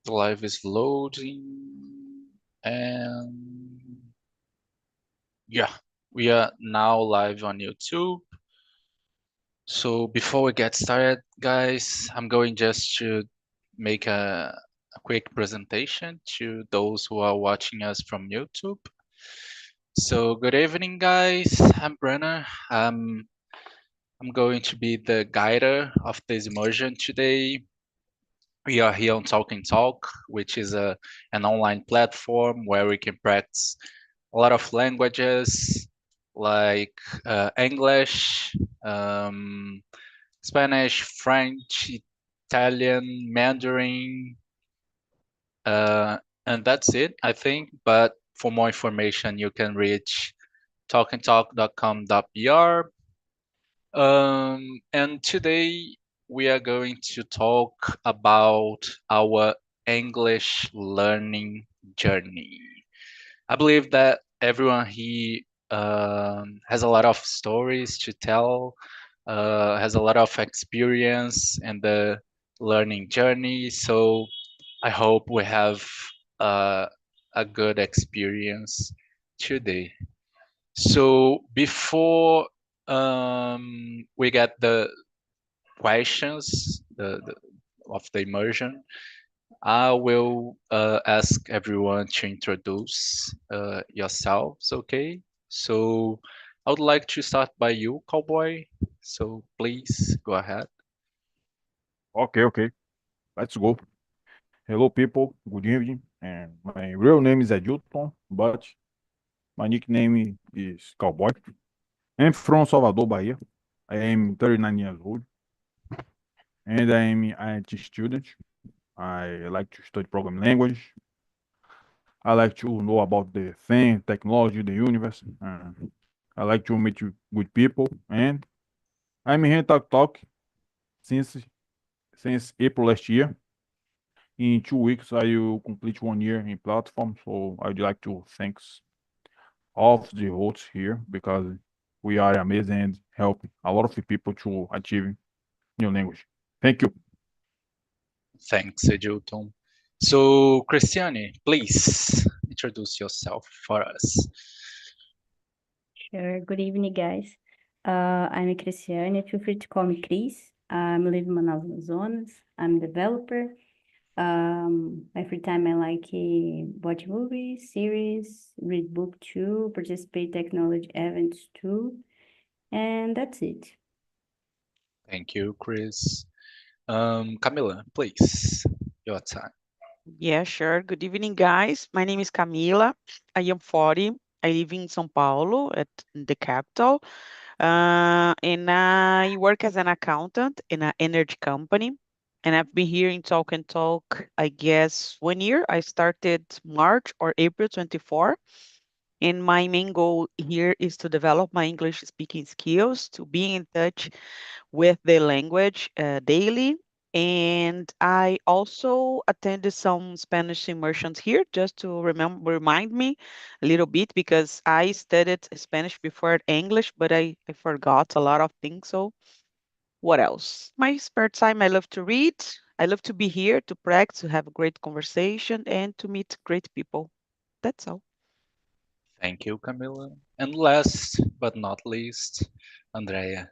The live is loading, and yeah, we are now live on YouTube. So before we get started, guys, I'm going just to make a quick presentation to those who are watching us from YouTube. So good evening, guys. I'm Brenner. I'm going to be the guider of this immersion today. We are here on Talk, which is an online platform where we can practice a lot of languages like English, um, Spanish, French, Italian, Mandarin, uh, and that's it, I think. But for more information, you can reach talkandtalk.com.br. And today we are going to talk about our English learning journey. I believe that everyone here has a lot of stories to tell, has a lot of experience in the learning journey. So I hope we have uh, a good experience today. So before we get the questions of the immersion, I will ask everyone to introduce yourselves, okay? So I would like to start by you, Cowboy. So please go ahead. Okay, let's go. Hello, people. Good evening. And my real name is Edilton, but my nickname is Cowboy. I'm from Salvador, Bahia. I am 39 years old, and I am an IT student. I like to study programming language. I like to know about the thing, technology, the universe. I like to meet good people, and I'm here to talk since April last year. In 2 weeks, I will complete 1 year in platform. So I'd like to thanks all of the hosts here because we are amazing and help a lot of people to achieve new language. Thank you. Thanks, Edilton. So Christiane, please introduce yourself for us. Sure. Good evening, guys. I'm Cristiane. Feel free to call me Chris. I'm living in Manaus, Amazonas. I'm a developer. My free time, I like watch movies, series, read book too, participate technology events too, and that's it. Thank you, Chris. Camila, please, your time. Yeah, sure. Good evening, guys. My name is Camila. I am 40. I live in São Paulo, at the capital, and I work as an accountant in an energy company. And I've been here in Talk and Talk, I guess, 1 year. I started March or April 24. And my main goal here is to develop my English speaking skills, to be in touch with the language daily. And I also attended some Spanish immersions here just to remind me a little bit because I studied Spanish before English, but I forgot a lot of things. So what else? My spare time, I love to read. I love to be here to practice, to have a great conversation, and to meet great people. That's all. Thank you, Camila. And last but not least, Andrea.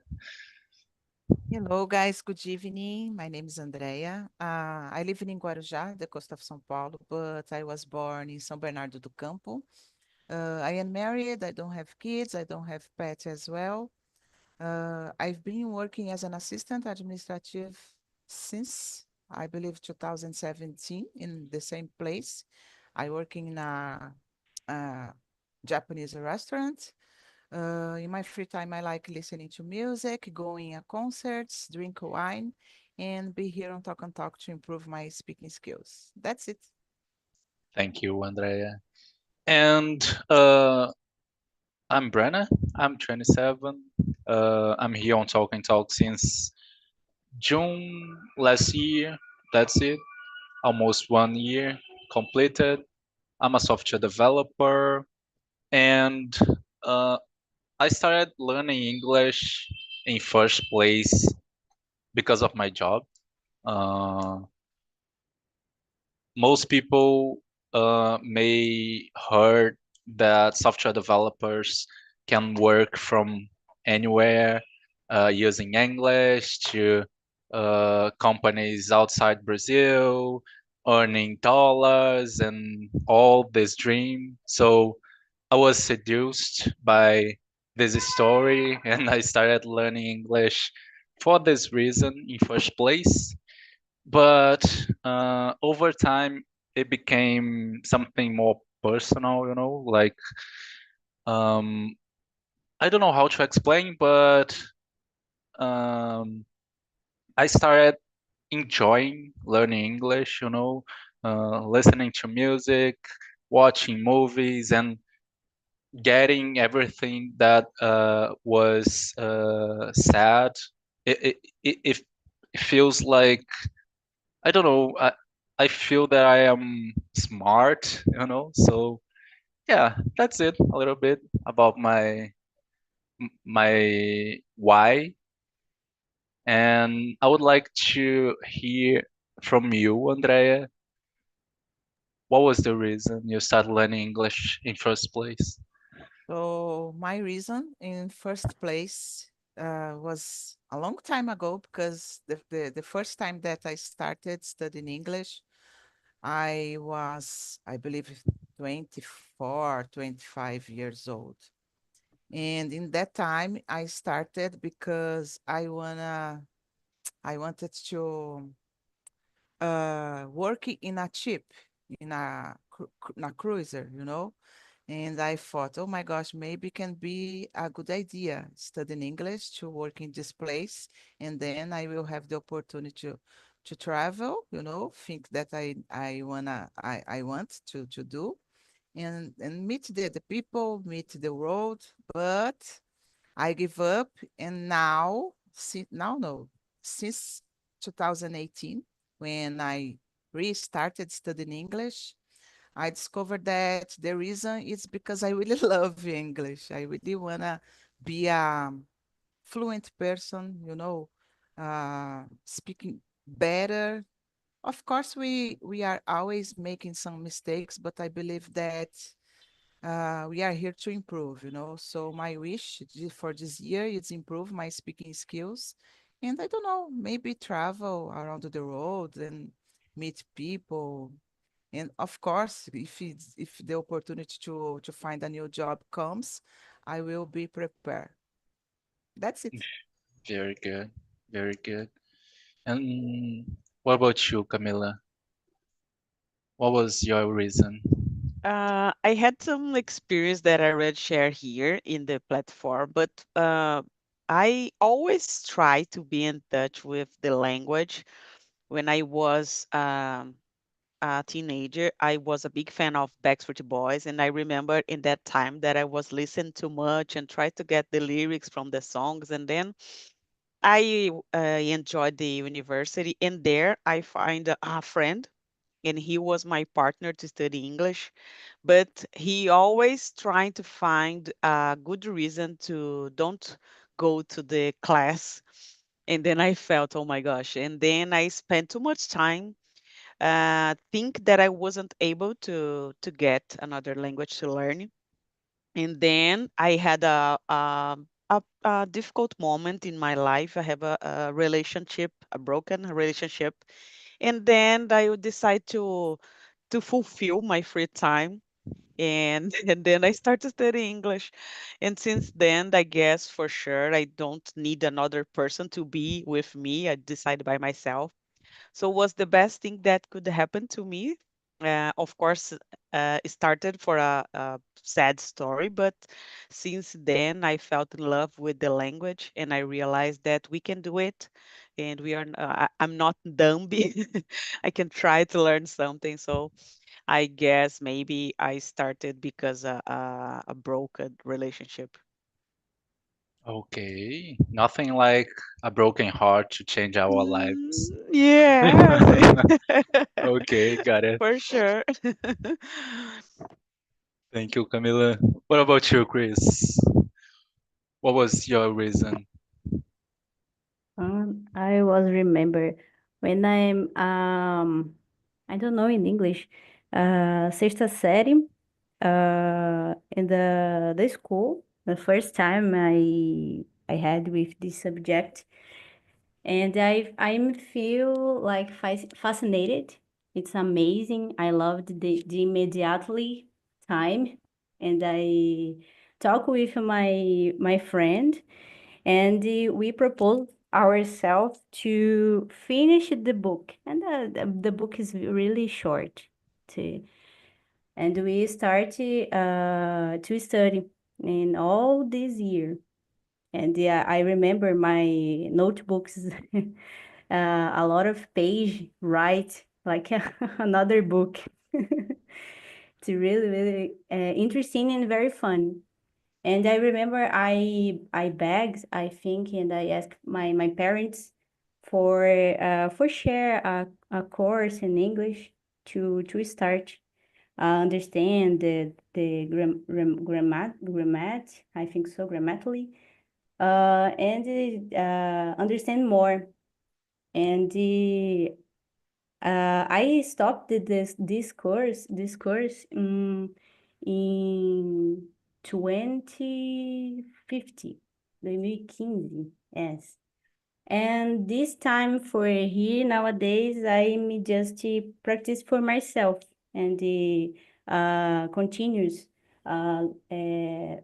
Hello, guys. Good evening. My name is Andrea. I live in Guarujá, the coast of São Paulo, but I was born in São Bernardo do Campo. I am married. I don't have kids. I don't have pets as well. I've been working as an assistant administrative since, I believe, 2017 in the same place. I work in a Japanese restaurant. In my free time, I like listening to music, going to concerts, drink wine, and be here on Talk and Talk to improve my speaking skills. That's it. Thank you, Andrea. And I'm Brenna. I'm 27. I'm here on Talk and Talk since June last year. That's it. Almost 1 year completed. I'm a software developer, and uh, I started learning English in first place because of my job. Uh, most people may heard that software developers can work from anywhere using English to companies outside Brazil, earning dollars and all this dream. So I was seduced by this story and I started learning English for this reason in first place. But over time, it became something more personal, like um, I don't know how to explain, but um, I started enjoying learning English, listening to music, watching movies, and getting everything that was sad. It feels like I don't know. I feel that I am smart, So yeah, that's it. A little bit about my why, and I would like to hear from you, Andrea. What was the reason you started learning English in first place? So my reason in first place was a long time ago because the first time that I started studying English, I was, I believe, 24, 25 years old. And in that time, I started because I wanted to work in a ship, in in a cruiser, And I thought, oh my gosh, maybe can be a good idea studying English to work in this place, and then I will have the opportunity to travel, think that I want to do, and meet the people, meet the world. But I give up, and now, now no, since 2018, when I restarted studying English, I discovered that the reason is because I really love English. I really wanna be a fluent person, speaking better. Of course, we are always making some mistakes, but I believe that we are here to improve, So my wish for this year is improve my speaking skills, and I don't know, maybe travel around the world and meet people. And of course, if the opportunity to find a new job comes, I will be prepared. That's it. Very good, very good. And what about you, Camila? What was your reason? I had some experience that I already share here in the platform, but I always try to be in touch with the language. When I was a teenager, I was a big fan of Backstreet Boys, and I remember in that time that I was listening too much and tried to get the lyrics from the songs, and then I enjoyed the university, and there I find a friend, and he was my partner to study English, but he always trying to find a good reason to don't go to the class. And then I felt, oh my gosh. And then I spent too much time think that I wasn't able to get another language to learn. And then I had a difficult moment in my life. I have a relationship, a broken relationship, and then I would decide to fulfill my free time, and and then I started studying English. And since then, I guess for sure I don't need another person to be with me. I decided by myself. So was the best thing that could happen to me. Of course, it started for a sad story, but since then I felt in love with the language, and I realized that we can do it, and we are. I'm not dumb. I can try to learn something. So I guess maybe I started because a broken relationship. Okay, nothing like a broken heart to change our lives. Yes, Okay, got it. for sure. Thank you, Camila. What about you, Chris? What was your reason? I was remember when I'm I don't know in English, sexta série, in the school, the first time I had with this subject, and I feel like fascinated. It's amazing. I loved the immediately time, and I talk with my friend, and we proposed ourselves to finish the book, and the book is really short too. And we started to study in all this year. And yeah, I remember my notebooks, a lot of page write like another book. It's really, really interesting and very fun. And I remember I begged, I think, and I asked my parents for share a course in English to start understand the grammat, I think so, grammatically, and understand more. And I stopped this course in 2050, 2015, yes. And this time for here nowadays, I'm just practice for myself and continues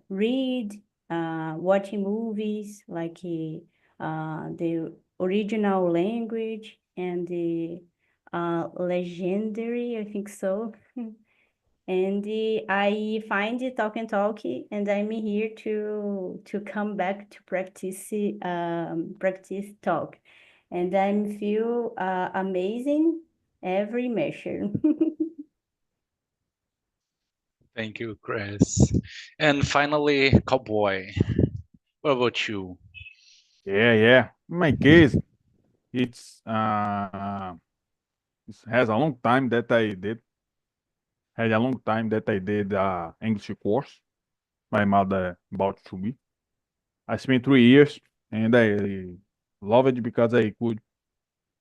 read, watching movies like the original language and the legendary, I think so. And I find the talk and talk, and I'm here to come back to practice talk, and I feel amazing every measure. Thank you, Chris. And finally, Cowboy. What about you? Yeah. In my case, it's it has a long time that I did. Had a long time that I did English course. My mother bought to me. I spent 3 years, and I love it because I could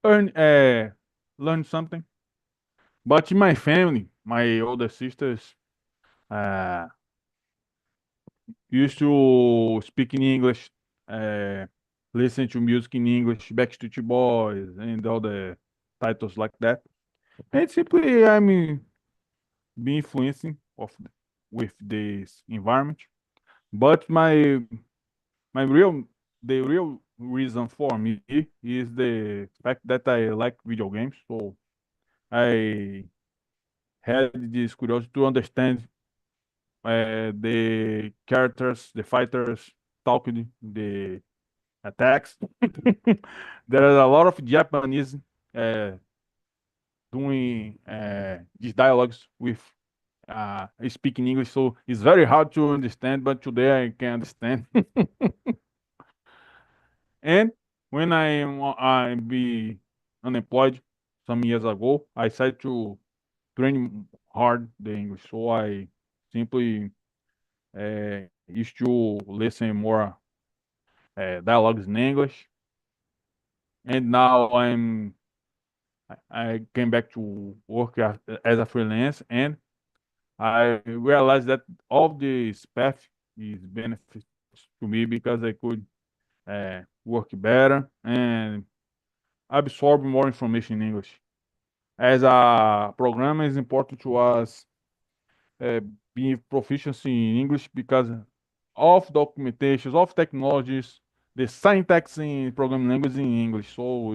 earn learn something. But in my family, my older sisters uh, used to speak in English, uh, listen to music in English, Backstreet Boys, and all the titles like that. And simply, I'm being influencing with this environment. But my real the real reason for me is the fact that I like video games. So I had this curiosity to understand the characters, the fighters talking, the attacks. There are a lot of Japanese uh, doing these dialogues with speaking English, so it's very hard to understand. But today I can understand. And when I be unemployed some years ago, I decided to train hard the English. So I simply used to listen more dialogues in English. And now I came back to work as a freelance, and I realized that all this path is benefits to me because I could work better and absorb more information in English. As a programmer, it's important to us uh, being proficiency in English because of documentations, of technologies, the syntax in programming language in English. So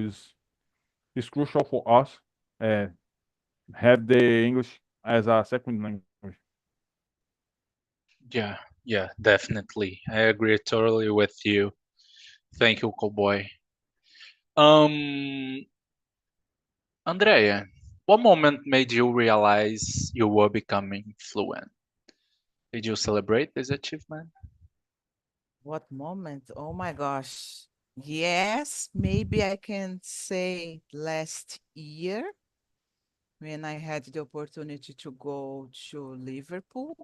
it's crucial for us uh, have the English as a second language. Yeah, definitely. I agree totally with you. Thank you, Cowboy. Um, Andrea, what moment made you realize you were becoming fluent? Did you celebrate this achievement? What moment? Oh my gosh. Yes, maybe I can say last year when I had the opportunity to go to Liverpool.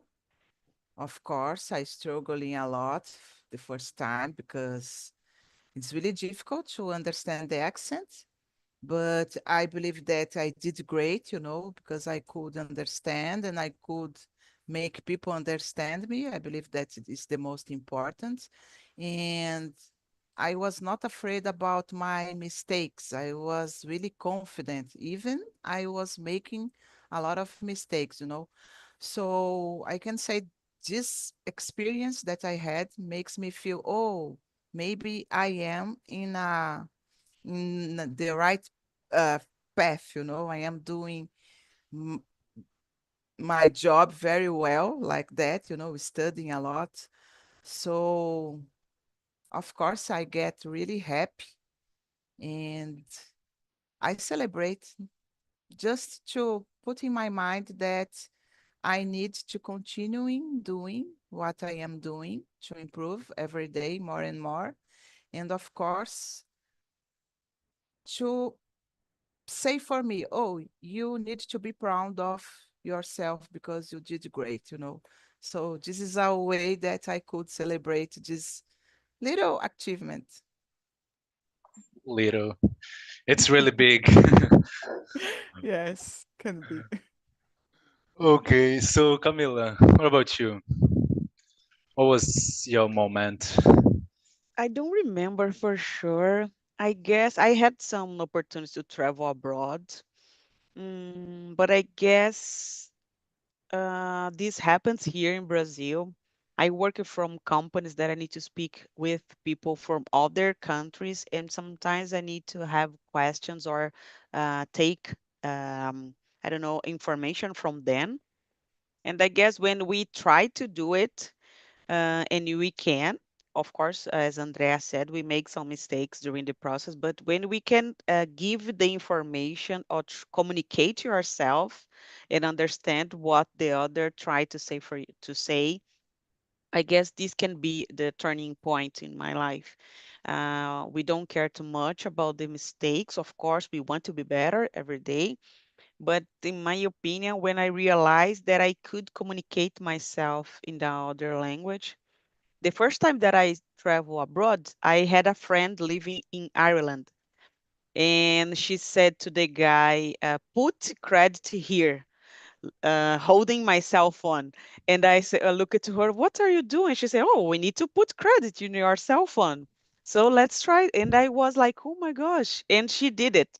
Of course, I struggling a lot the first time because it's really difficult to understand the accent. but I believe that I did great, because I could understand and I could make people understand me. I believe that it is the most important. And I was not afraid about my mistakes. I was really confident. Even I was making a lot of mistakes. So I can say this experience that I had makes me feel, oh, maybe I am in the right uh, path. I am doing m- my job very well, like that. Studying a lot. So of course I get really happy and I celebrate just to put in my mind that I need to continuing doing what I am doing to improve every day more and more. And of course, to say for me, oh, you need to be proud of yourself because you did great. So this is a way that I could celebrate this little achievement. Little. It's really big. Yes, can be. Okay, so Camila, what about you? What was your moment? I don't remember for sure. I guess I had some opportunities to travel abroad. But I guess this happens here in Brazil. I work from companies that I need to speak with people from other countries, and sometimes I need to have questions or take, I don't know, information from them. And I guess when we try to do it, and we can, of course, as Andrea said, we make some mistakes during the process, but when we can give the information or communicate yourself and understand what the other tried to say for you to say, I guess this can be the turning point in my life. We don't care too much about the mistakes. Of course, we want to be better every day. But in my opinion, when I realized that I could communicate myself in the other language, the first time that I travel abroad, I had a friend living in Ireland, and she said to the guy, "Put credit here," holding my cell phone. And I said, I look at her, "What are you doing?" She said, "Oh, we need to put credit in your cell phone. So let's try." And I was like, "Oh my gosh!" And she did it.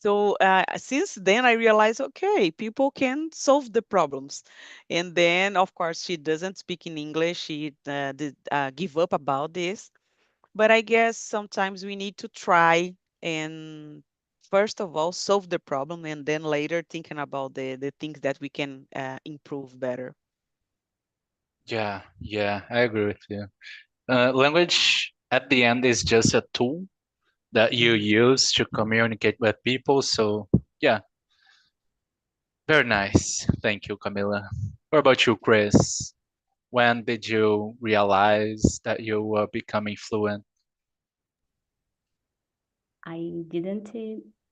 So since then, I realized, okay, people can solve the problems. And then, of course, she doesn't speak in English. She did give up about this. But I guess sometimes we need to try and first of all solve the problem, and then later thinking about the things that we can improve better. Yeah, I agree with you. Language at the end is just a tool that you Mhm. use to communicate with people. So yeah, very nice. Thank you, Camila. What about you, Chris? When did you realize that you were becoming fluent? I didn't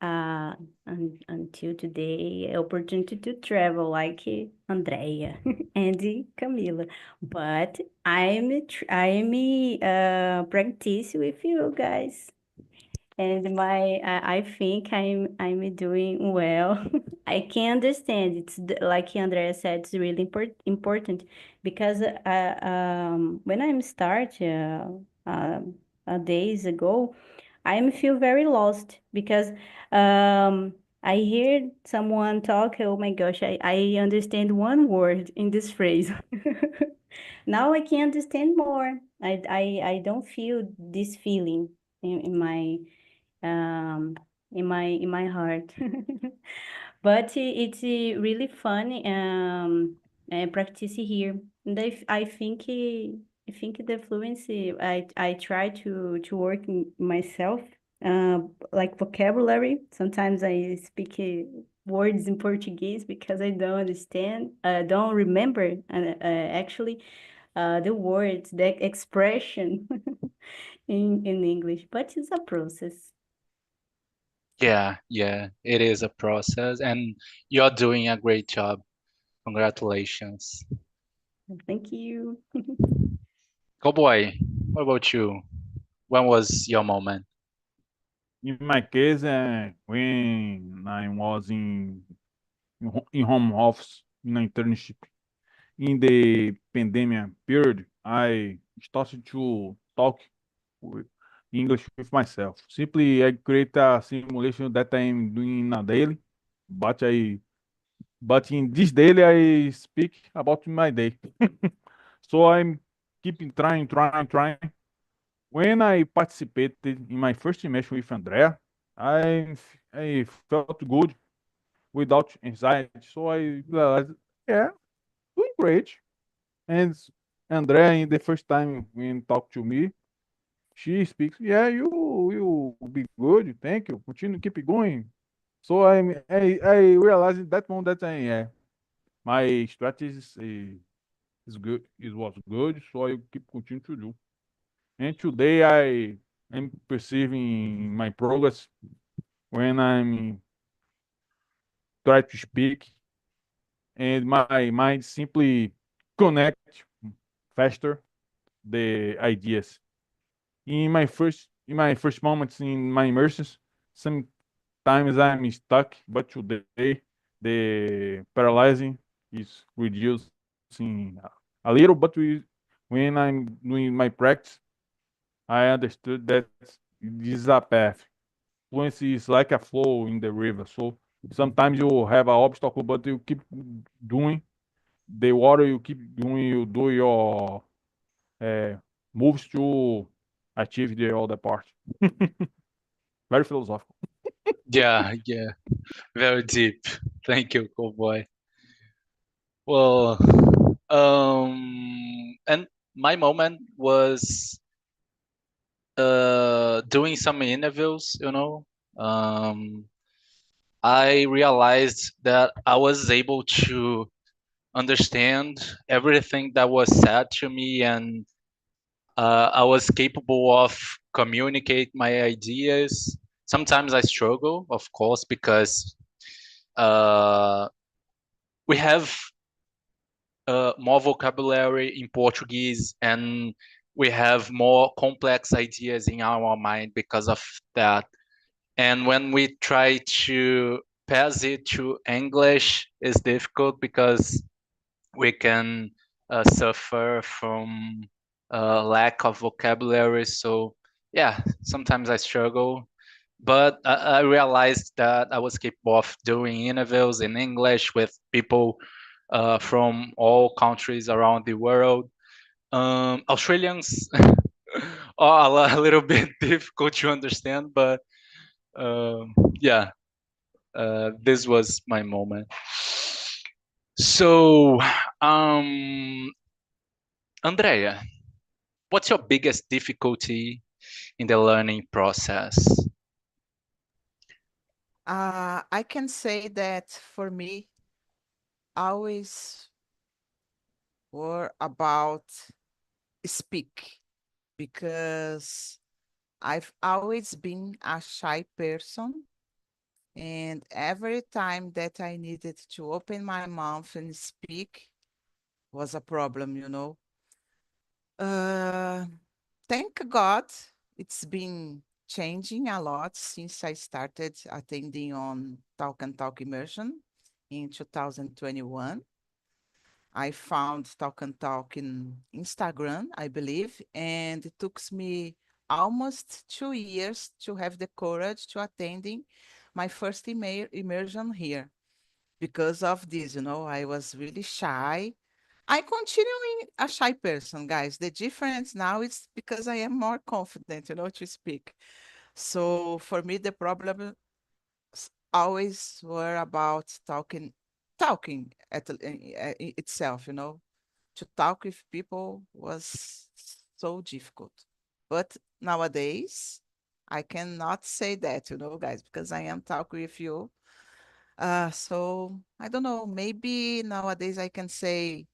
until today opportunity to travel like Andrea and Camila, but I'm practice with you guys. And I think I'm doing well. I can understand. Like Andrea said, it's really important because when I'm start days ago, I feel very lost because I hear someone talk. Oh my gosh, I understand one word in this phrase. Now I can understand more. I don't feel this feeling in my um in my heart. But it's really fun practice here. And I think the fluency I try to work in myself uh like vocabulary. Sometimes I speak words in Portuguese because I don't understand, don't remember actually the words, the expression in English, but it's a process. Yeah, it is a process, and you're doing a great job. Congratulations. Thank you. Cowboy, what about you? When was your moment? In my case, when I was in home office, in an internship, in the pandemic period, I started to talk with English with myself. Simply, I create a simulation that I'm doing a daily, but but in this daily, I speak about my day. So I'm keeping trying. When I participated in my first immersion with Andrea, I felt good without anxiety. So I realized, yeah, doing great. And Andrea, in the first time when talked to me, she speaks, yeah, you be good, thank you, continue, keep it going. So I realized at that moment that my strategy is good, it was good, so I keep continue to do. And today I am perceiving my progress when I'm try to speak, and my mind simply connect faster the ideas. In my first moments in my immersions, sometimes I'm stuck, but today the paralyzing is reducing a little. But when I'm doing my practice, I understood that this is a path. Fluency is like a flow in the river. So sometimes you have an obstacle, but you keep doing the water. You keep doing. You do your uh, moves to achieve the other part. Very philosophical. Yeah, yeah, very deep. Thank you, cowboy. Well, and my moment was doing some interviews, I realized that I was able to understand everything that was said to me, and I was capable of communicate my ideas. Sometimes I struggle, of course, because we have more vocabulary in Portuguese, and we have more complex ideas in our mind because of that. And when we try to pass it to English, it's difficult because we can suffer from lack of vocabulary. So yeah, sometimes I struggle, but I realized that I was capable of doing interviews in English with people from all countries around the world. Australians are a little bit difficult to understand, but yeah, this was my moment. So, Andrea, what's your biggest difficulty in the learning process? I can say that for me, always were about speak, because I've always been a shy person. And every time that I needed to open my mouth and speak was a problem. Uh, Thank God it's been changing a lot since I started attending on Talk and Talk Immersion in 2021. I found Talk and Talk in Instagram, I believe, and it took me almost 2 years to have the courage to attending my first immersion here. Because of this, I was really shy. I continue being a shy person, guys. The difference now is because I am more confident, to speak. So for me, the problem always were about talking itself. To talk with people was so difficult. But nowadays, I cannot say that, guys, because I am talking with you. So I don't know, maybe nowadays I can say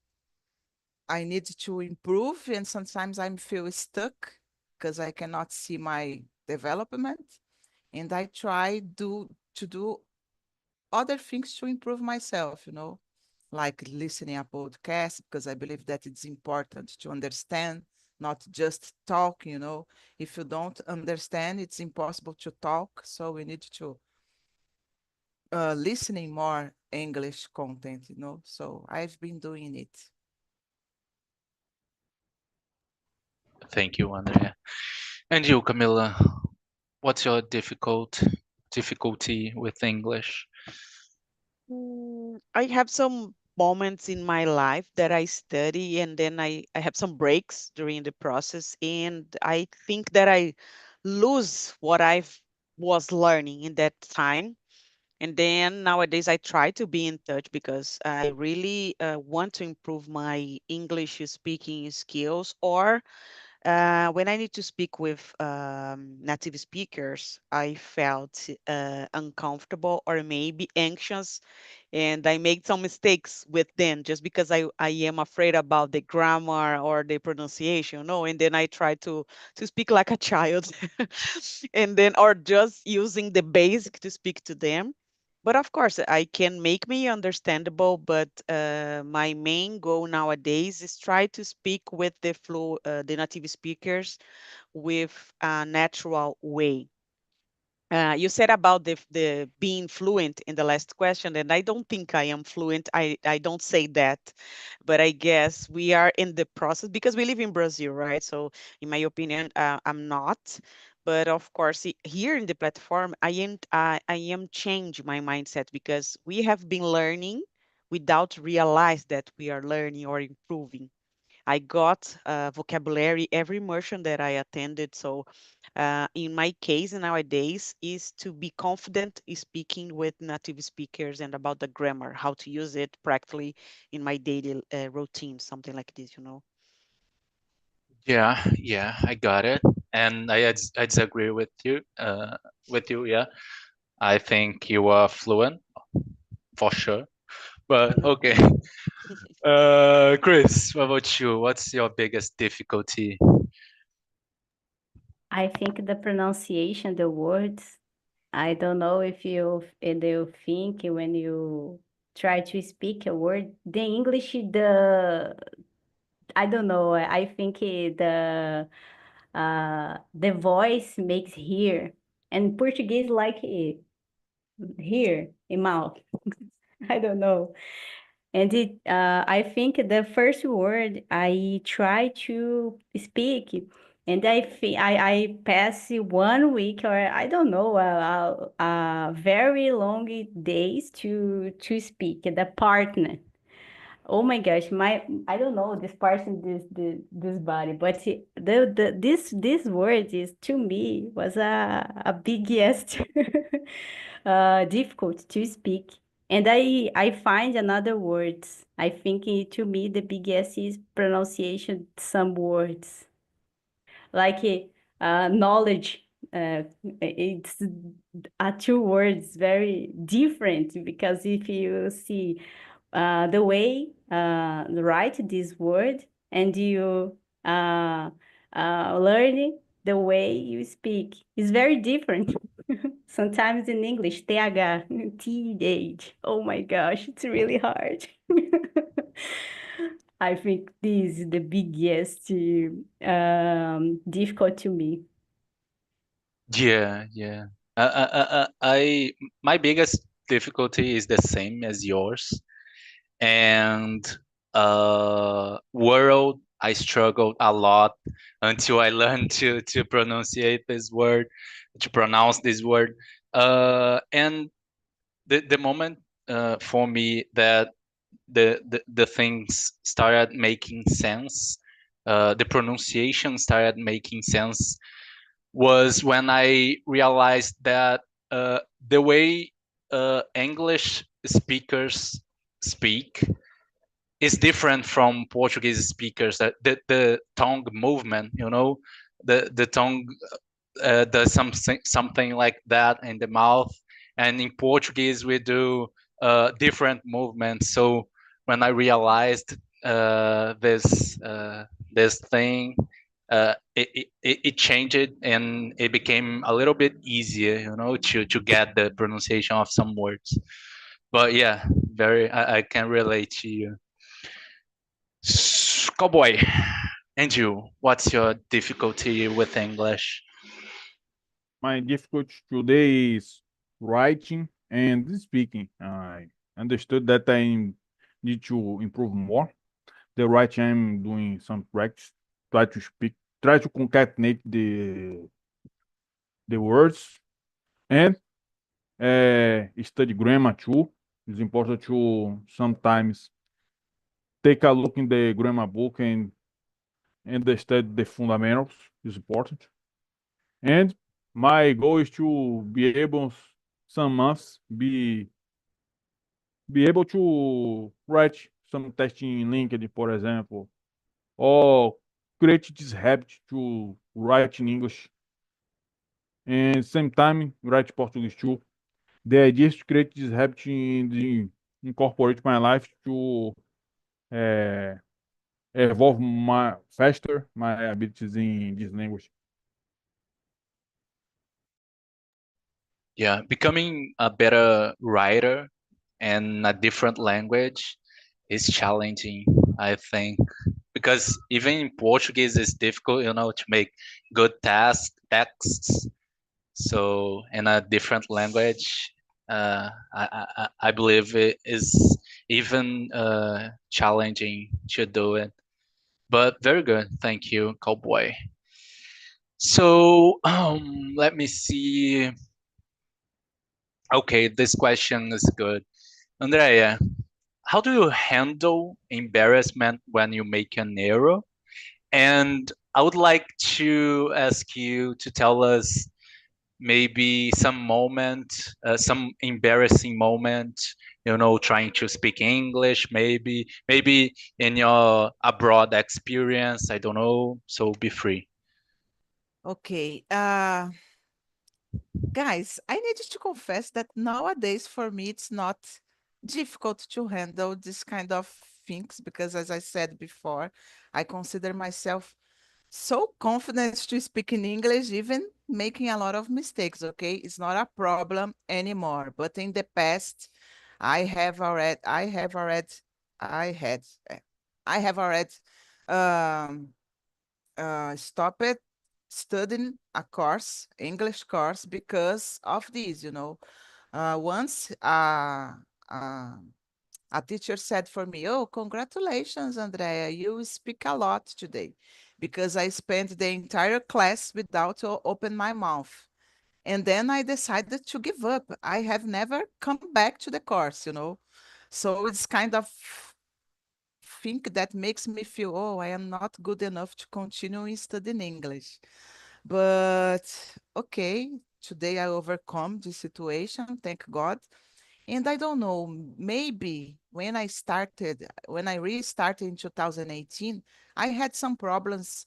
I need to improve, and sometimes I feel stuck because I cannot see my development. And I try to do other things to improve myself, like listening a podcast, because I believe that it's important to understand not just talk, you know. If you don't understand, it's impossible to talk. So we need to listening more English content, you know. So I've been doing it. Thank you, Andrea. And you, Camilla, what's your difficulty with English? I have some moments in my life that I study and then I have some breaks during the process, and I think that I lose what I was learning in that time. And then nowadays I try to be in touch because I really want to improve my English speaking skills, or when I need to speak with native speakers, I felt uncomfortable or maybe anxious, and I made some mistakes with them just because I am afraid about the grammar or the pronunciation, no? And then I try to speak like a child, and then or just using the basic to speak to them. But of course, I can make me understandable. But my main goal nowadays is try to speak with the native speakers with a natural way. You said about the being fluent in the last question, and I don't think I am fluent. I don't say that, but I guess we are in the process because we live in Brazil, right? So, in my opinion, I'm not. But of course, here in the platform, I am changing my mindset because we have been learning without realize that we are learning or improving. I got vocabulary every immersion that I attended. So, in my case nowadays, is to be confident in speaking with native speakers and about the grammar, how to use it practically in my daily routine, something like this, you know. Yeah, I got it. And I disagree with you. Yeah. I think you are fluent for sure. But No. okay. Chris, what about you? What's your biggest difficulty? I think the pronunciation, the words, I don't know if you think when you try to speak a word, the English, I don't know, I think the voice makes here, and Portuguese like here in mouth. I don't know. And I think the first word I try to speak, and I pass 1 week, or I don't know, very long days to speak the partner. Oh my gosh, I don't know this person, this body, but this word is to me was a big yes, difficult to speak. And I find another words. I think to me the biggest is pronunciation some words like knowledge. It's two words very different, because if you see the way write this word, and you learn the way you speak is very different. Sometimes in English, TH, TH. Oh my gosh, it's really hard. I think this is the biggest difficult to me. Yeah. My biggest difficulty is the same as yours. And world, I struggled a lot until I learned to pronunciate this word, to pronounce this word. And the moment for me that the things started making sense, the pronunciation started making sense, was when I realized that the way English speakers speak is different from Portuguese speakers. That the tongue movement, the tongue does something like that in the mouth, and in Portuguese we do different movements. So when I realized this thing, it changed it, and it became a little bit easier, to get the pronunciation of some words. But yeah, I can relate to you. Cowboy, And you, what's your difficulty with English? My difficulty today is writing and speaking. I understood that I need to improve more. The writing, I'm doing some practice, try to speak, try to concatenate the words, and study grammar too. It's important to sometimes take a look in the grammar book and understand the fundamentals. Is important. And my goal is to be able some months be able to write some testing in LinkedIn, for example, or create this habit to write in English and same time write Portuguese too. The idea is to create this habit in incorporate my life to uh, evolve my faster my abilities in this language. Yeah, becoming a better writer in a different language is challenging, I think, because even in Portuguese it's difficult, to make good texts. So in a different language, I believe it is even challenging to do it. But very good, thank you, Cowboy. So let me see. Okay, this question is good. Andrea, how do you handle embarrassment when you make an error? And I would like to ask you to tell us maybe some embarrassing moment, trying to speak English, maybe in your abroad experience, I don't know, so be free. Okay. Guys, I need to confess that nowadays for me it's not difficult to handle this kind of things because, as I said before, I consider myself so confident to speak in English, even making a lot of mistakes. Okay, it's not a problem anymore. But in the past, I had, I have already um, stopped studying a course, English course, because of this, Once a teacher said for me, "Oh, congratulations, Andrea, you speak a lot today," because I spent the entire class without to open my mouth. And then I decided to give up. I have never come back to the course. So it's kind of think that makes me feel, oh, I am not good enough to continue studying English. But okay, today I overcome the situation, thank God. And I don't know, maybe when I restarted in 2018, I had some problems.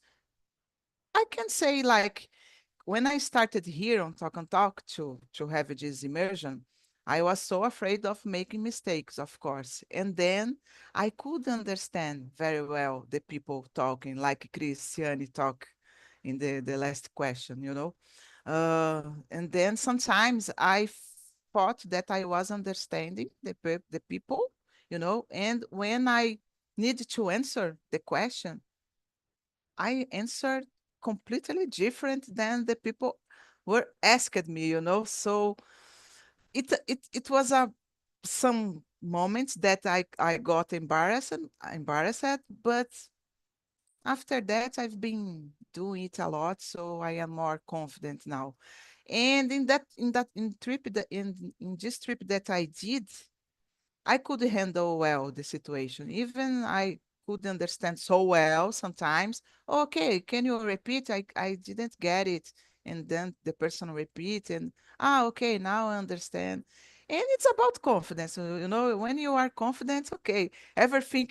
I can say like when I started here on Talk and Talk to have this immersion, I was so afraid of making mistakes, of course. And then I could understand very well the people talking, like Cristiane talk in the last question. And then sometimes I thought that I was understanding the people, and when I need to answer the question, I answered completely different than the people were asked me. So it was some moments that I got embarrassed, but after that I've been doing it a lot, so I am more confident now. And in this trip that I did, I could handle well the situation. Even I could understand so well sometimes. Okay, can you repeat? I didn't get it. And then the person repeat and okay, now I understand. And it's about confidence. When you are confident, okay, everything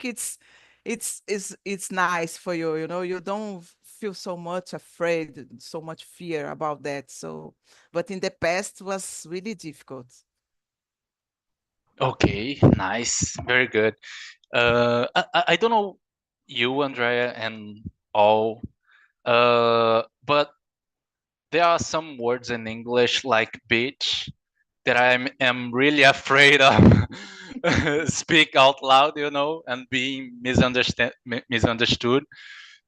it's nice for you. You don't feel so much afraid, so much fear about that. So, but in the past was really difficult. Okay, nice, very good. I don't know you, Andrea, and all, but there are some words in English like beach that am really afraid of speak out loud, and being misunderstood.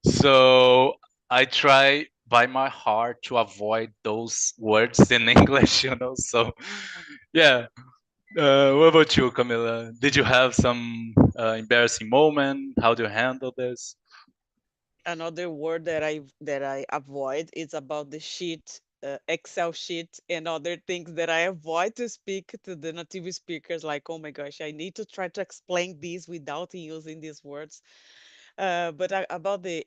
So I try by my heart to avoid those words in English, So yeah. What about you, Camila? Did you have some embarrassing moment? How do you handle this? Another word that I avoid is about the sheet, Excel sheet, and other things that I avoid to speak to the native speakers. Like, oh my gosh, I need to try to explain this without using these words. But about the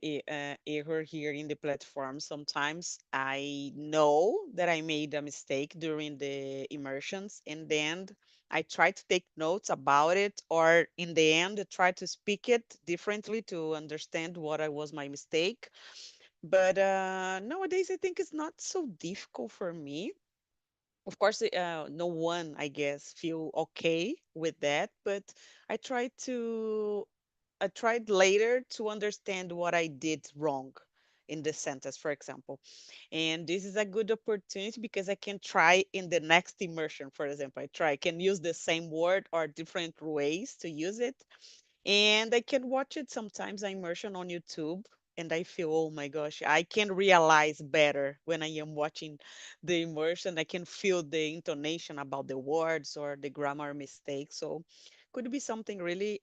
error here in the platform, sometimes I know that I made a mistake during the immersions, and then I try to take notes about it, or in the end, I try to speak it differently to understand what I was my mistake. But nowadays, I think it's not so difficult for me. Of course, no one, I guess, feel okay with that, but I try to I tried later to understand what I did wrong in the sentence, for example. And this is a good opportunity because I can try in the next immersion, for example. I can use the same word or different ways to use it. And I can watch it sometimes, immersion on YouTube. And I feel, oh my gosh, I can realize better when I am watching the immersion. I can feel the intonation about the words or the grammar mistakes. So could be something really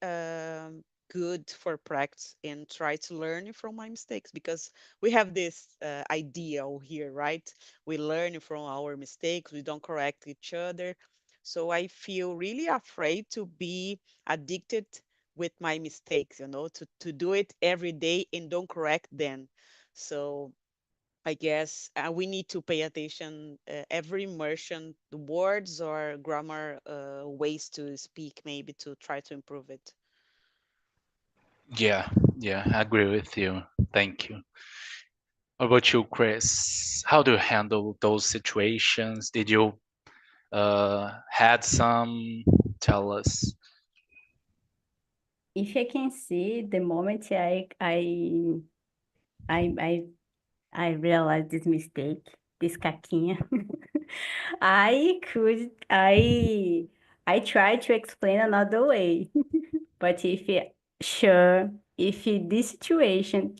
good for practice and try to learn from my mistakes because we have this ideal here, right? We learn from our mistakes. We don't correct each other. So I feel really afraid to be addicted with my mistakes, to do it every day and don't correct them. So I guess we need to pay attention every immersion, the words or grammar ways to speak, maybe to try to improve it. Yeah, yeah, I agree with you. Thank you. What about you, Chris? How do you handle those situations? Did you had some? Tell us. If I can see the moment I I realized this mistake, this caquinha, I tried to explain another way. But if this situation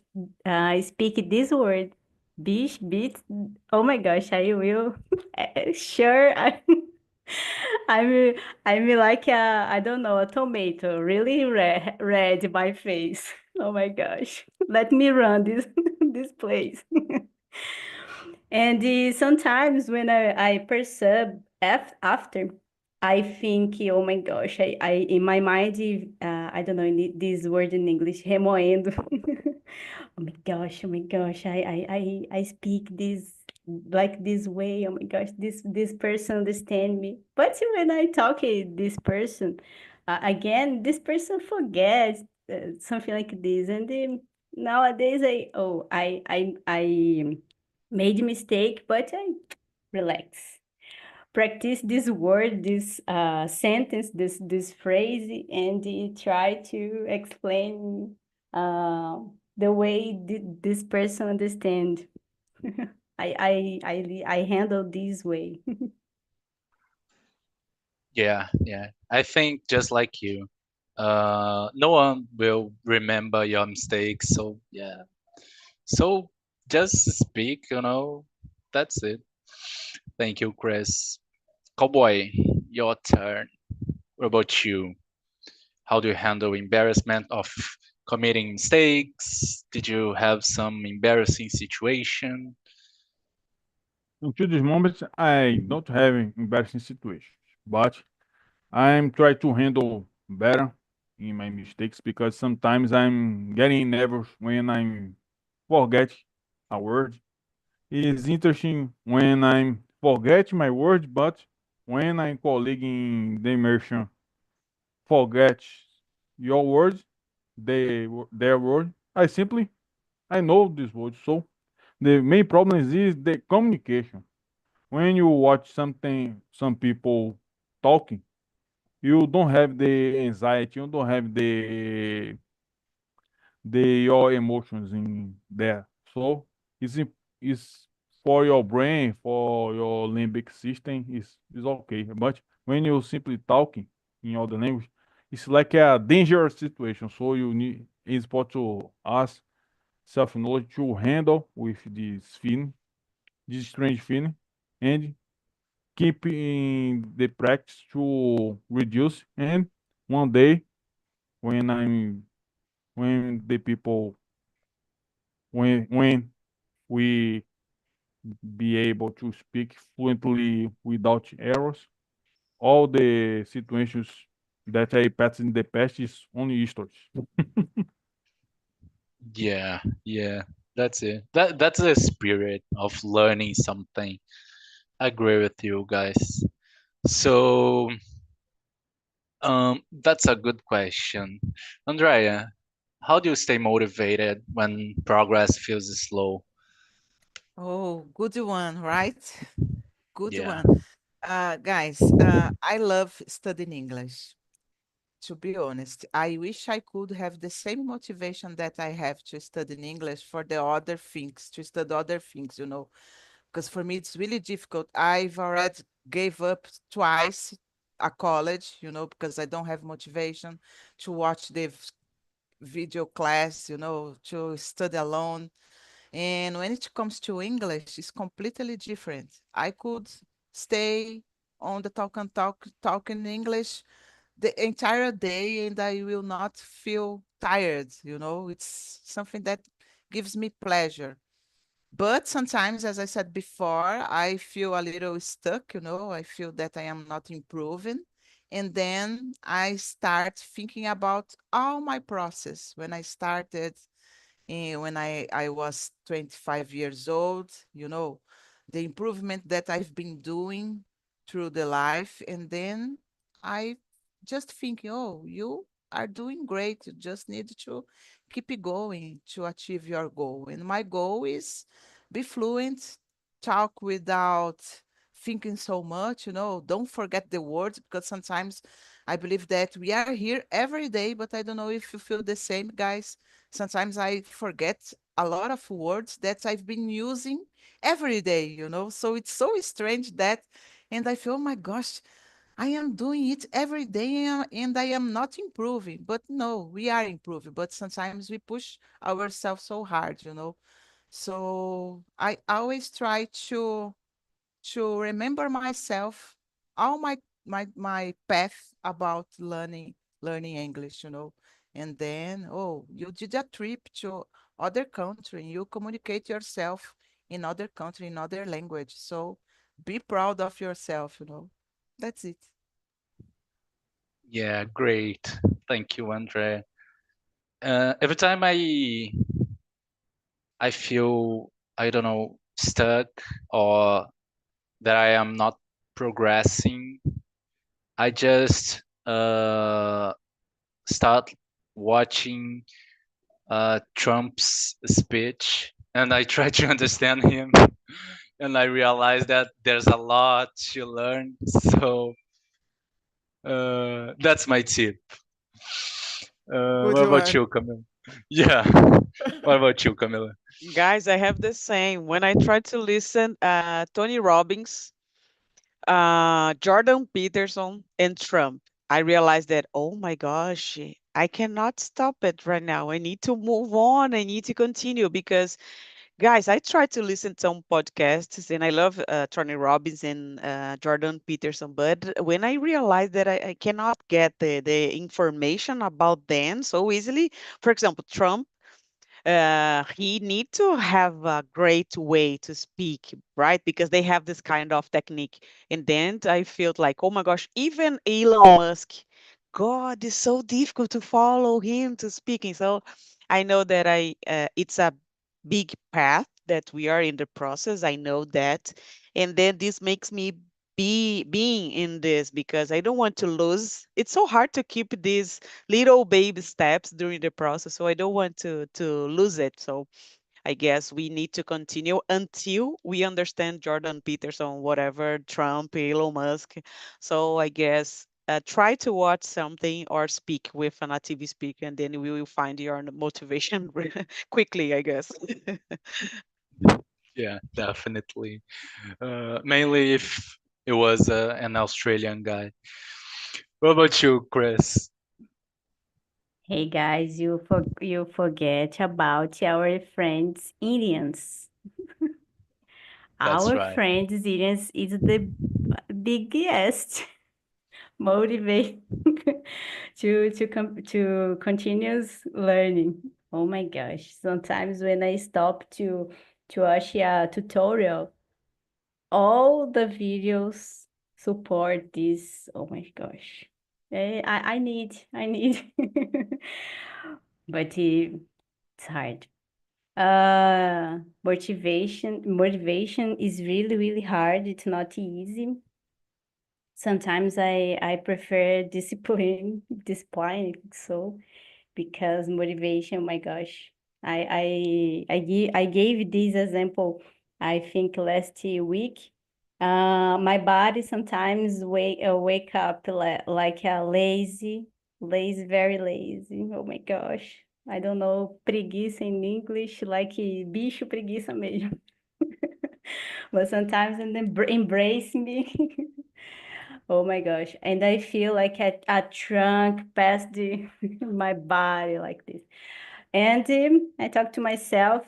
speak this word, bish, bit, oh my gosh, I will sure I'm I'm like I don't know, a tomato, really red my face. Oh my gosh, let me run this this place. And sometimes when I perceive after, I think, oh my gosh, I in my mind, I don't know this word in English, remoendo. Oh my gosh, I speak this like this way. Oh my gosh, this person understand me. But when I talk this person, again, this person forgets something like this. And nowadays, I made mistake, but I relax. Practice this word, this sentence, this phrase, and try to explain the way this person understand. I handle this way. Yeah, yeah. I think just like you, no one will remember your mistakes. So yeah. So just speak, That's it. Thank you, Chris. Cowboy, your turn. What about you? How do you handle embarrassment of committing mistakes? Did you have some embarrassing situation? Until this moment, I don't have embarrassing situations, but I'm trying to handle better in my mistakes because sometimes I'm getting nervous when I forget a word. It's interesting when I forget my word, but when I'm colleague in the immersion forget your word, their word, I know this word. So the main problem is the communication. When you watch some people talking, you don't have the anxiety, you don't have the your emotions in there. So it's for your brain, for your limbic system, is okay. But when you simply talking in other language, it's like a dangerous situation. So you need it's important to ask self-knowledge to handle with this feeling, this strange feeling, and keeping the practice to reduce. And one day, when I'm when the people when we be able to speak fluently without errors, all the situations that I passed in the past is only stories. Yeah, yeah, that's it. That's the spirit of learning something. I agree with you guys. So, that's a good question. Andrea, how do you stay motivated when progress feels slow? Oh, good one, right? Good Yeah. one. Guys, I love studying English. To be honest, I wish I could have the same motivation that I have to study in English for the other things, to study other things, because for me it's really difficult. I've already gave up twice a college, because I don't have motivation to watch the video class, to study alone. And when it comes to English, it's completely different. I could stay on the talk and talking English the entire day and I will not feel tired, It's something that gives me pleasure. But sometimes, as I said before, I feel a little stuck, I feel that I am not improving. And then I start thinking about all my process when I started when I was 25 years old, the improvement that I've been doing through the life. And then I just think, oh, you are doing great. You just need to keep it going to achieve your goal. And my goal is be fluent, talk without thinking so much, don't forget the words because sometimes I believe that we are here every day, but I don't know if you feel the same, guys. Sometimes I forget a lot of words that I've been using every day, So it's so strange that, and I feel, oh my gosh, I am doing it every day and I am not improving. But no, we are improving. But sometimes we push ourselves so hard, So I always try to remember myself all my path about learning English, And then, oh, you did a trip to other country, you communicate yourself in other country, in other language. So be proud of yourself, That's it. Yeah, great. Thank you, Andrea. Every time I feel, I don't know, stuck or that I am not progressing, I just start watching Trump's speech and I try to understand him and I realize that there's a lot to learn. So that's my tip. Good What about one. you, Camila? Yeah. What about you, Camila? Guys, I have the same. When I try to listen, Tony Robbins, Jordan Peterson, and Trump, I realized that, oh my gosh, I cannot stop it right now. I need to move on. I need to continue because, guys, I try to listen to some podcasts and I love Tony Robbins and Jordan Peterson. But when I realized that I cannot get the information about them so easily, for example, Trump, he need to have a great way to speak, right? Because they have this kind of technique. And then I felt like, oh my gosh, even Elon Musk, God, is so difficult to follow him to speaking. So I know that it's a big path that we are in the process. I know that. And then this makes me being in this because I don't want to lose. It's so hard to keep these little baby steps during the process, so I don't want to lose it. So I guess we need to continue until we understand Jordan Peterson, whatever, Trump, Elon Musk. So I guess try to watch something or speak with a native speaker, and then we will find your motivation quickly, I guess. Yeah, definitely. Mainly if it was an Australian guy. What about you, Chris? Hey guys, you forget about our friends Indians. That's Our right. friends Indians is the biggest motivate to continuous learning. Oh my gosh. Sometimes when I stop to watch a tutorial, all the videos support this. Oh my gosh. I need but it's hard. Motivation is really hard. It's not easy. Sometimes I prefer discipline, so because motivation, oh my gosh. I gave this example, I think last week. My body sometimes wake up like a lazy, very lazy. Oh my gosh. I don't know preguiça in English, like bicho preguiça mesmo. But sometimes it embrace me. Oh my gosh. And I feel like a trunk past my body like this. And I talk to myself.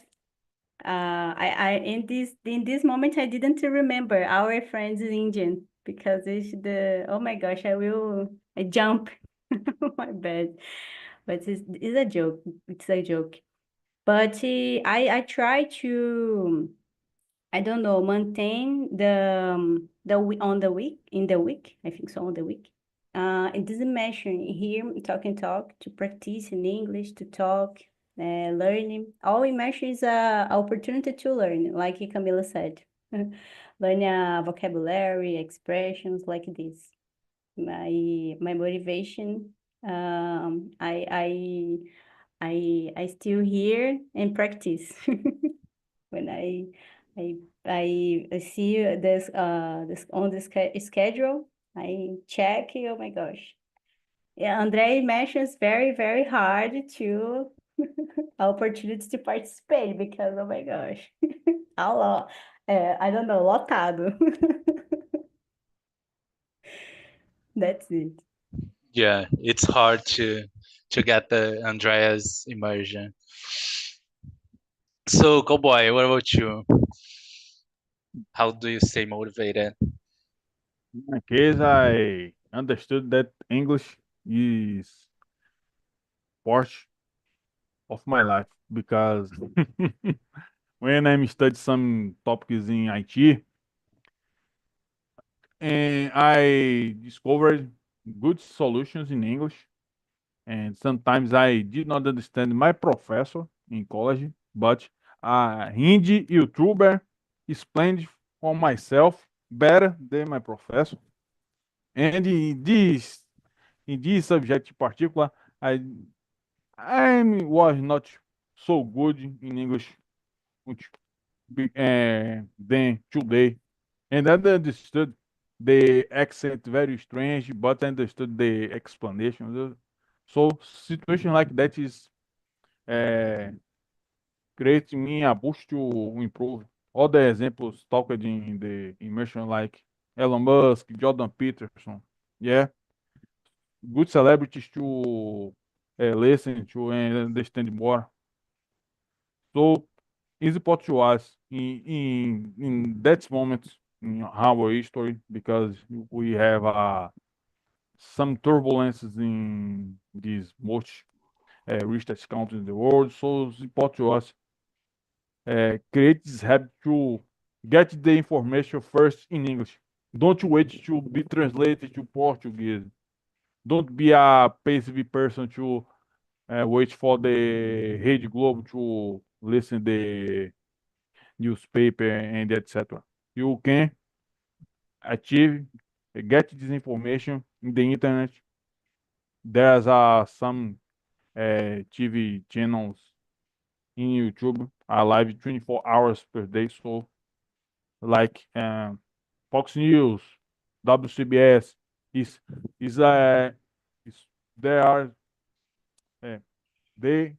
I in this moment I didn't remember our friends in Indian because it's the oh my gosh, I jump my bed. But it's a joke. It's a joke. But I try to I don't know, maintain on the week in the week. I think so on the week. It doesn't mention here talk to practice in English to talk, learning. All it mentions is a opportunity to learn, like Camila said, learn vocabulary, expressions like this. My motivation. I still here and practice. When I I see this on the schedule, I check. Oh my gosh. Yeah, Andre mentions very hard to opportunities to participate because oh my gosh. A lot. I don't know, lotado. That's it. Yeah, it's hard to get the Andrea's immersion. So, Cowboy, what about you? How do you stay motivated? In my case, I understood that English is part of my life because when I'm studying some topics in IT, and I discovered good solutions in English. And sometimes I did not understand my professor in college, but a Hindi YouTuber explained for myself better than my professor. And in this subject in particular, I was not so good in English than today. And I understood the accent very strange, but I understood the explanation. So situation like that is creating me a boost to improve. Other examples talked in the immersion like Elon Musk, Jordan Peterson. Yeah, good celebrities to listen to and understand more. So it's important to us in that moment in our history because we have some turbulences in these most richest countries in the world. So it's important to us create this habit to get the information first in English. Don't wait to be translated to Portuguese. Don't be a passive person to wait for the Rede Globo to listen the newspaper and etc. You can achieve get this information in the internet. There's some TV channels in YouTube are live 24 hours per day. So like Fox News, WCBS is is is there are uh, they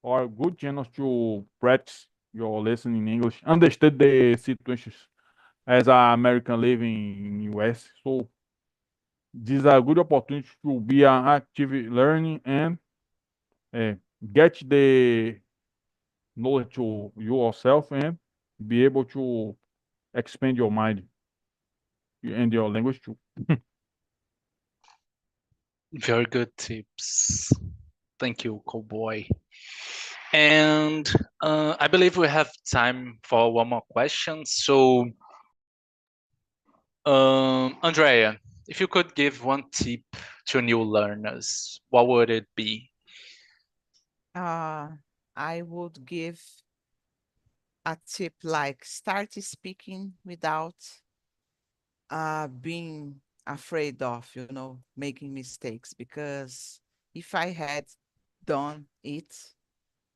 are good channels to practice your lesson in English, understand the situations as an American living in US. So these are good opportunities to be an active learning and get the knowledge to yourself and be able to expand your mind and your language too. Very good tips. Thank you, cowboy. And I believe we have time for one more question. So, Andrea, if you could give one tip to new learners, what would it be? I would give a tip like start speaking without being afraid of, making mistakes. Because if I had done it,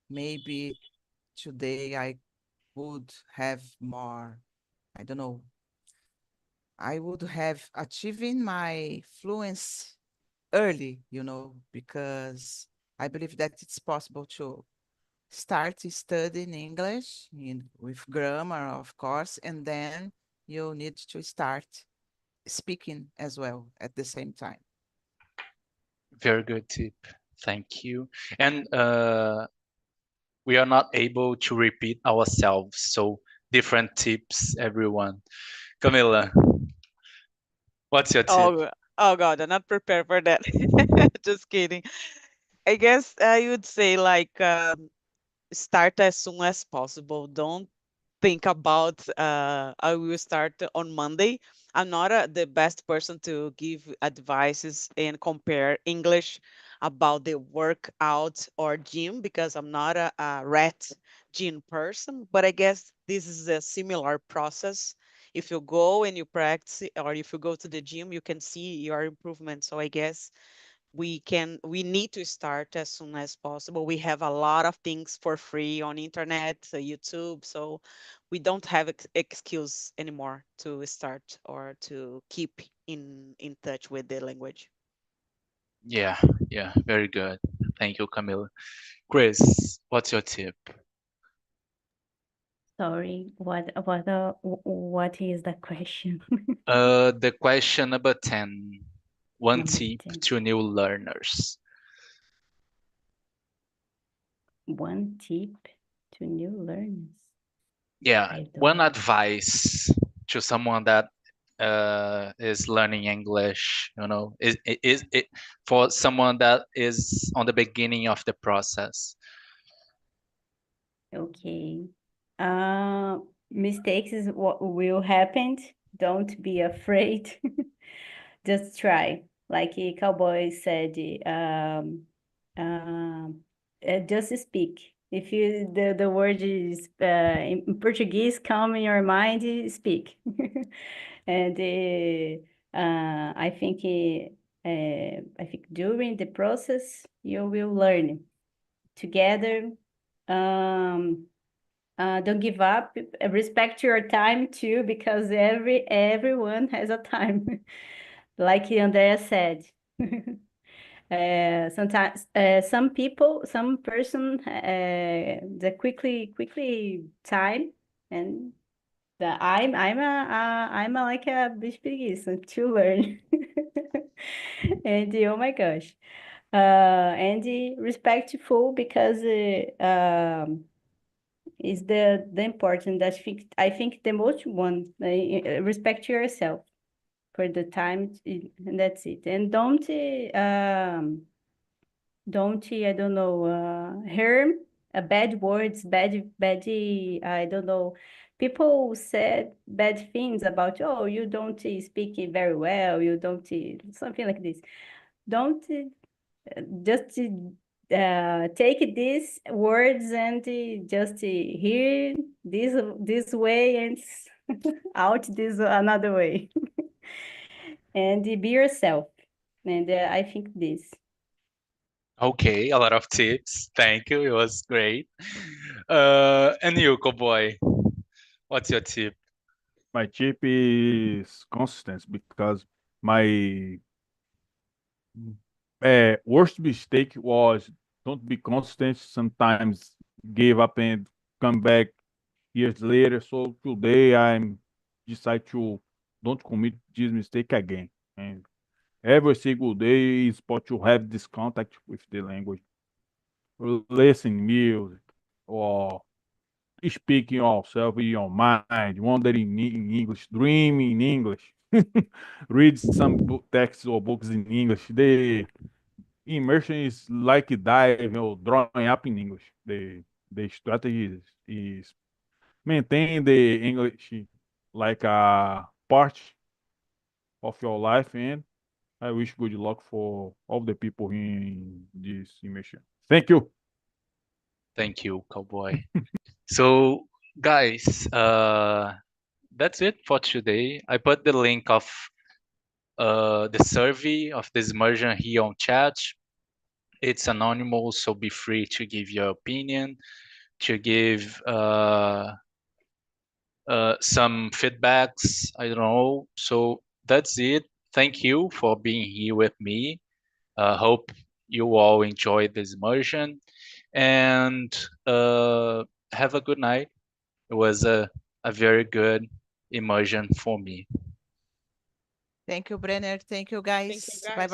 maybe today I would have more, I don't know, I would have achieving my fluency early, because I believe that it's possible to start studying English with grammar, of course, and then you need to start speaking as well at the same time. Very good tip. Thank you. And we are not able to repeat ourselves, so different tips, everyone. Camila, what's your tip? Oh God, I'm not prepared for that. Just kidding. I guess I would say like start as soon as possible. Don't think about I will start on Monday. I'm not the best person to give advices and compare English about the workout or gym because I'm not a rat gym person. But I guess this is a similar process. If you go and you practice, or if you go to the gym, you can see your improvement. So I guess we need to start as soon as possible. We have a lot of things for free on internet, YouTube, so we don't have excuse anymore to start or to keep in touch with the language. Yeah, very good. Thank you, Camila. Chris, what's your tip? Sorry, what is the question? The question number 10. One Number tip 10. to new learners. One tip to new learners. Yeah, I don't one know. advice to someone that is learning English, is it for someone that is on the beginning of the process. Okay. Mistakes is what will happen. Don't be afraid. Just try. Like a cowboy said, just speak. If the word is in Portuguese come in your mind, speak. And I think during the process you will learn together. Don't give up. Respect your time too, because everyone has a time. Like Andrea said. Sometimes some person the quickly time, and I'm like a bicho preguiça to learn. And oh my gosh, and respectful, because is the important. That I think the most one, respect yourself for the time, and that's it. And don't I don't know, hear bad words, bad I don't know. People said bad things about, oh, you don't speak it very well, you don't something like this. Don't just take these words and just hear this way and out this another way. And be yourself. And I think this. Okay, a lot of tips. Thank you. It was great. And you, cowboy, what's your tip? My tip is consistency, because my worst mistake was don't be consistent. Sometimes give up and come back years later. So today I'm decide to don't commit this mistake again. And every single day is supposed to have this contact with the language. listening music, or speaking yourself in your mind, wondering in English, dreaming in English, read some texts or books in English. The immersion is like diving or drawing up in English. The strategy is maintain the English like a part of your life, and I wish good luck for all the people in this immersion. Thank you. Thank you, Cowboy. So, guys, that's it for today. I put the link of the survey of this immersion here on chat. It's anonymous, so be free to give your opinion, to give some feedbacks. I don't know. So that's it. Thank you for being here with me. Hope you all enjoyed this immersion, and have a good night. It was a very good immersion for me. Thank you, Brenner. Thank you, guys. Bye-bye.